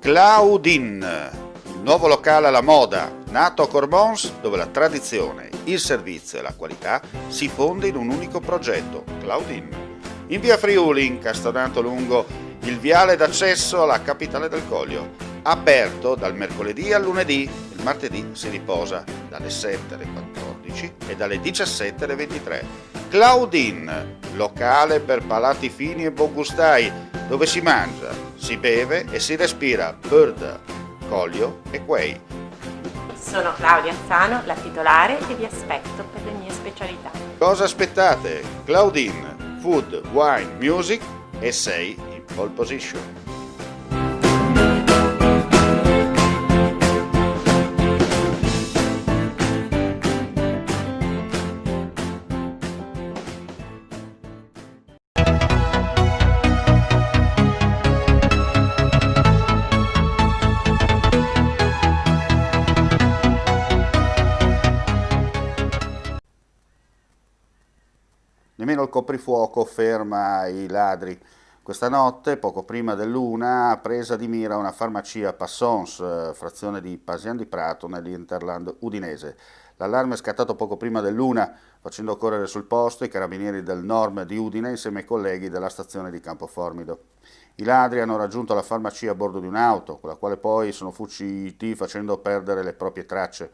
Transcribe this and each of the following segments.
Claudin, il nuovo locale alla moda, nato a Cormons, dove la tradizione, il servizio e la qualità si fonde in un unico progetto, Claudin. In via Friuli, incastonato lungo il viale d'accesso alla capitale del Coglio, aperto dal mercoledì al lunedì, il martedì si riposa dalle 7 alle 14 e dalle 17 alle 23. Claudin, locale per palati fini e buongustai, dove si mangia, si beve e si respira Bird, Coglio e Quay. Sono Claudia Azzano, la titolare, e vi aspetto per le mie specialità. Cosa aspettate? Claudin, food, wine, music e sei in pole position. Nemmeno il coprifuoco ferma i ladri. Questa notte, poco prima dell'una, ha presa di mira una farmacia Passons, frazione di Pasian di Prato, nell'Interland udinese. L'allarme è scattato poco prima dell'una, facendo correre sul posto i carabinieri del Norm di Udine insieme ai colleghi della stazione di Campoformido. I ladri hanno raggiunto la farmacia a bordo di un'auto, con la quale poi sono fuggiti facendo perdere le proprie tracce.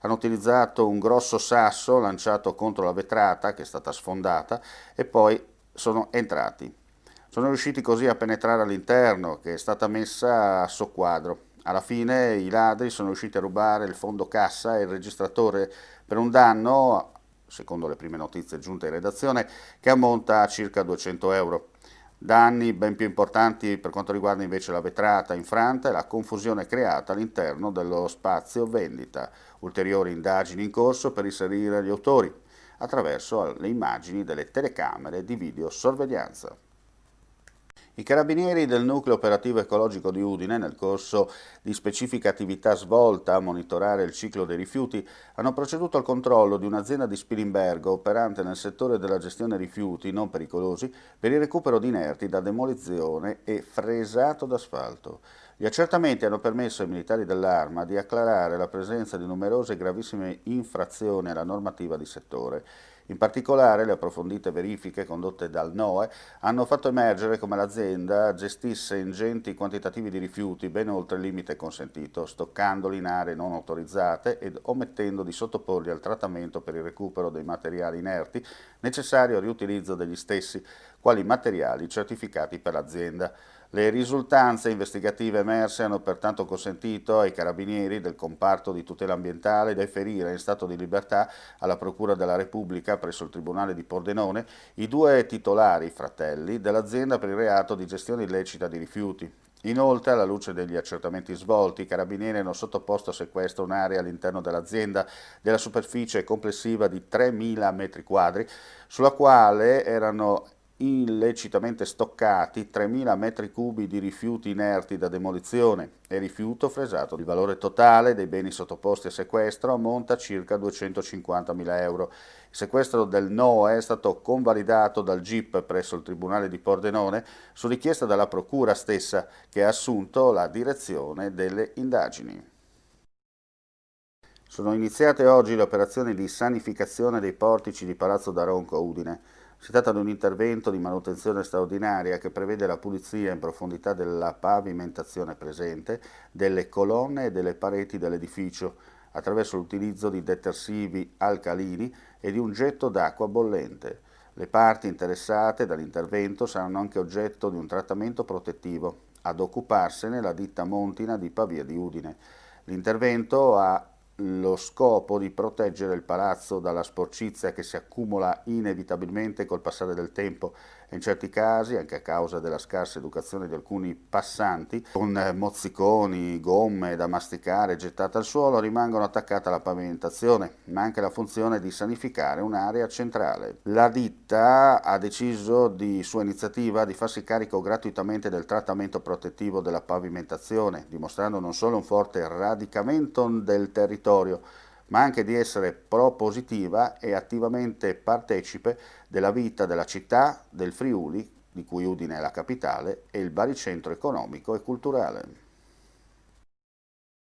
Hanno utilizzato un grosso sasso lanciato contro la vetrata, che è stata sfondata, e poi sono entrati. Sono riusciti così a penetrare all'interno, che è stata messa a soqquadro. Alla fine i ladri sono riusciti a rubare il fondo cassa e il registratore per un danno, secondo le prime notizie giunte in redazione, che ammonta a circa 200 euro. Danni ben più importanti per quanto riguarda invece la vetrata infranta e la confusione creata all'interno dello spazio vendita. Ulteriori indagini in corso per inserire gli autori attraverso le immagini delle telecamere di videosorveglianza. I carabinieri del Nucleo Operativo Ecologico di Udine, nel corso di specifica attività svolta a monitorare il ciclo dei rifiuti, hanno proceduto al controllo di un'azienda di Spilimbergo operante nel settore della gestione rifiuti non pericolosi per il recupero di inerti da demolizione e fresato d'asfalto. Gli accertamenti hanno permesso ai militari dell'Arma di acclarare la presenza di numerose e gravissime infrazioni alla normativa di settore. In particolare, le approfondite verifiche condotte dal NOE hanno fatto emergere come l'azienda gestisse ingenti quantitativi di rifiuti ben oltre il limite consentito, stoccandoli in aree non autorizzate ed omettendo di sottoporli al trattamento per il recupero dei materiali inerti necessario al riutilizzo degli stessi, quali materiali certificati per l'azienda. Le risultanze investigative emerse hanno pertanto consentito ai carabinieri del comparto di tutela ambientale di deferire in stato di libertà alla Procura della Repubblica presso il Tribunale di Pordenone i due titolari, fratelli, dell'azienda per il reato di gestione illecita di rifiuti. Inoltre, alla luce degli accertamenti svolti, i carabinieri hanno sottoposto a sequestro un'area all'interno dell'azienda della superficie complessiva di 3.000 m2, sulla quale erano illecitamente stoccati 3.000 metri cubi di rifiuti inerti da demolizione e rifiuto fresato. Il valore totale dei beni sottoposti a sequestro ammonta a circa 250.000 euro. Il sequestro del NOE è stato convalidato dal GIP presso il Tribunale di Pordenone su richiesta della Procura stessa, che ha assunto la direzione delle indagini. Sono iniziate oggi le operazioni di sanificazione dei portici di Palazzo d'Aronco a Udine. Si tratta di un intervento di manutenzione straordinaria che prevede la pulizia in profondità della pavimentazione presente, delle colonne e delle pareti dell'edificio, attraverso l'utilizzo di detersivi alcalini e di un getto d'acqua bollente. Le parti interessate dall'intervento saranno anche oggetto di un trattamento protettivo. Ad occuparsene la ditta Montina di Pavia di Udine. L'intervento ha lo scopo di proteggere il palazzo dalla sporcizia che si accumula inevitabilmente col passare del tempo e in certi casi, anche a causa della scarsa educazione di alcuni passanti, con mozziconi, gomme da masticare gettate al suolo, rimangono attaccate alla pavimentazione, ma anche la funzione di sanificare un'area centrale. La ditta ha deciso di sua iniziativa di farsi carico gratuitamente del trattamento protettivo della pavimentazione, dimostrando non solo un forte radicamento del territorio, ma anche di essere propositiva e attivamente partecipe della vita della città, del Friuli, di cui Udine è la capitale, e il baricentro economico e culturale.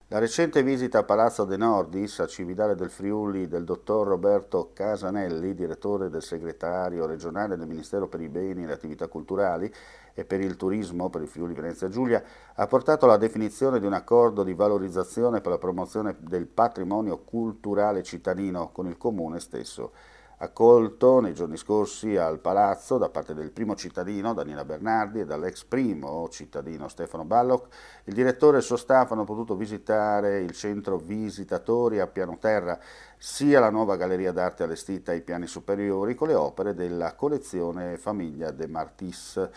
La recente visita a Palazzo De Nordis, a Cividale del Friuli, del dottor Roberto Casanelli, direttore del segretario regionale del Ministero per i Beni e le Attività Culturali e per il Turismo per il Friuli Venezia Giulia, ha portato alla definizione di un accordo di valorizzazione per la promozione del patrimonio culturale cittadino con il comune stesso. Accolto nei giorni scorsi al Palazzo da parte del primo cittadino Daniela Bernardi e dall'ex primo cittadino Stefano Balloch, il direttore e il suo staff hanno potuto visitare il centro visitatori a piano terra, sia la nuova galleria d'arte allestita ai piani superiori con le opere della collezione Famiglia De Martis.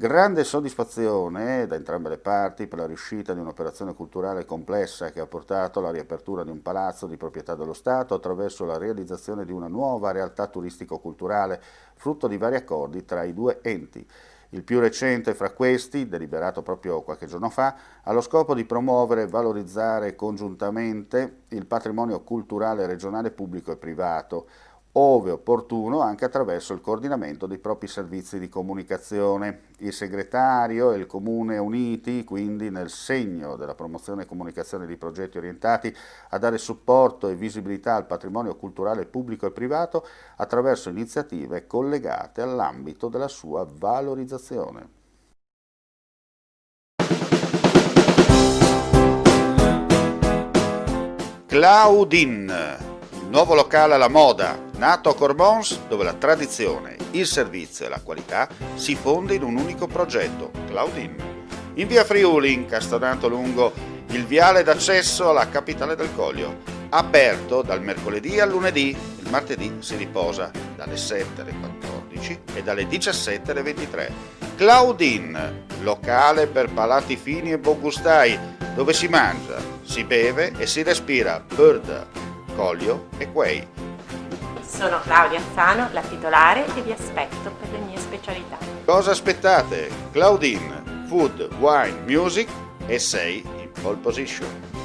Grande soddisfazione da entrambe le parti per la riuscita di un'operazione culturale complessa che ha portato alla riapertura di un palazzo di proprietà dello Stato attraverso la realizzazione di una nuova realtà turistico-culturale, frutto di vari accordi tra i due enti. Il più recente fra questi, deliberato proprio qualche giorno fa, ha lo scopo di promuovere e valorizzare congiuntamente il patrimonio culturale regionale pubblico e privato, ove opportuno anche attraverso il coordinamento dei propri servizi di comunicazione. Il segretario e il Comune uniti, quindi, nel segno della promozione e comunicazione di progetti orientati a dare supporto e visibilità al patrimonio culturale pubblico e privato attraverso iniziative collegate all'ambito della sua valorizzazione. Claudine, il nuovo locale alla moda, nato a Cormons, dove la tradizione, il servizio e la qualità si fonde in un unico progetto, Claudine. In via Friuli, incastonato lungo il viale d'accesso alla capitale del Coglio, aperto dal mercoledì al lunedì, il martedì si riposa dalle 7 alle 14 e dalle 17 alle 23. Claudine, locale per palati fini e buongustai, dove si mangia, si beve e si respira bird, Coglio e Quay. Sono Claudia Anzano, la titolare e vi aspetto per le mie specialità. Cosa aspettate? Claudine, food, wine, music e sei in pole position.